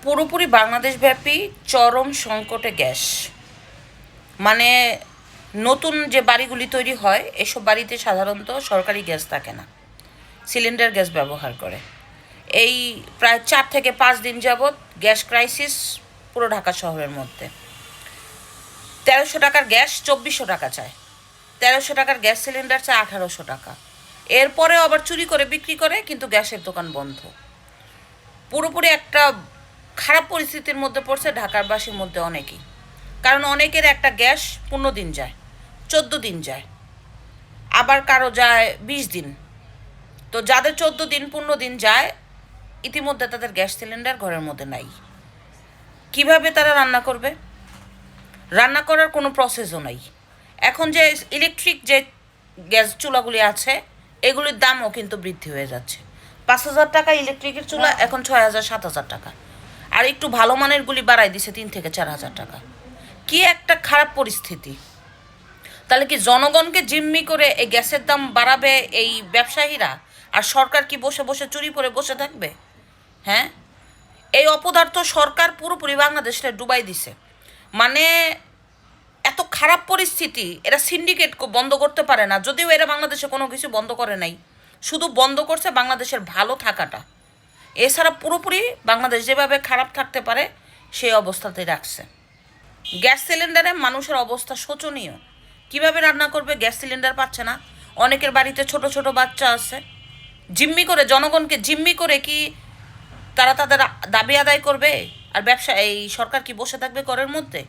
পুরোপুরি বাংলাদেশব্যাপী চরম সংকটে গ্যাস। মানে নতুন যে বাড়িগুলি তৈরি হয় এসব বাড়িতে সাধারণত সরকারি গ্যাস থাকে না, সিলিন্ডার গ্যাস ব্যবহার করে। এই প্রায় 4 থেকে 5 দিন যাবৎ গ্যাস ক্রাইসিস পুরো ঢাকা শহরের মধ্যে। 1300 টাকার গ্যাস 2400 টাকা চায়, 1300 টাকার গ্যাস সিলিন্ডার চায় 1800 টাকা। এরপরেও আবার চুরি করে বিক্রি করে, কিন্তু গ্যাসের দোকান বন্ধ। পুরোপুরি একটা খারাপ পরিস্থিতির মধ্যে পড়ছে ঢাকারবাসীর মধ্যে অনেকেই। কারণ অনেকের একটা গ্যাস 15 দিন যায়, 14 দিন যায়, আবার কারো যায় 20 দিন। তো যাদের 14 দিন 15 দিন যায়, ইতিমধ্যে তাদের গ্যাস সিলিন্ডার ঘরের মধ্যে নাই। কিভাবে তারা রান্না করবে? রান্না করার কোনো প্রসেসও নাই। এখন যে ইলেকট্রিক যে গ্যাস চুলাগুলি আছে এগুলির দামও কিন্তু বৃদ্ধি হয়ে যাচ্ছে। 5,000 টাকা ইলেকট্রিকের চুলা এখন 6,000 7,000 টাকা, আর একটু ভালো মানেরগুলি বাড়াই দিছে 3 থেকে 4 হাজার টাকা। কি একটা খারাপ পরিস্থিতি! তাহলে কি জনগণকে জিম্মি করে এই গ্যাসের দাম বাড়াবে এই ব্যবসায়ীরা, আর সরকার কি বসে বসে চুরি করে বসে থাকবে? হ্যাঁ, এই অপদার্থ সরকার পুরোপুরি বাংলাদেশটা ডুবাই দিছে। মানে এত খারাপ পরিস্থিতি, এরা সিন্ডিকেট বন্ধ করতে পারে না, যদিও এরা বাংলাদেশে কোনো কিছু বন্ধ করে নাই, শুধু বন্ধ করছে বাংলাদেশের ভালো থাকাটা। এছাড়া পুরোপুরি বাংলাদেশ যেভাবে খারাপ থাকতে পারে সেই অবস্থাতেই রাখছে। গ্যাস সিলিন্ডারে মানুষের অবস্থা শোচনীয়। কিভাবে রান্না করবে? গ্যাস সিলিন্ডার পাচ্ছে না। অনেকের বাড়িতে ছোট ছোট বাচ্চা আছে। জিম্মি করে, জনগণকে জিম্মি করে কি তারা তাদের দাবি আদায় করবে? আর ব্যবসা এই সরকার কি বসে থাকবে ঘরের মধ্যে?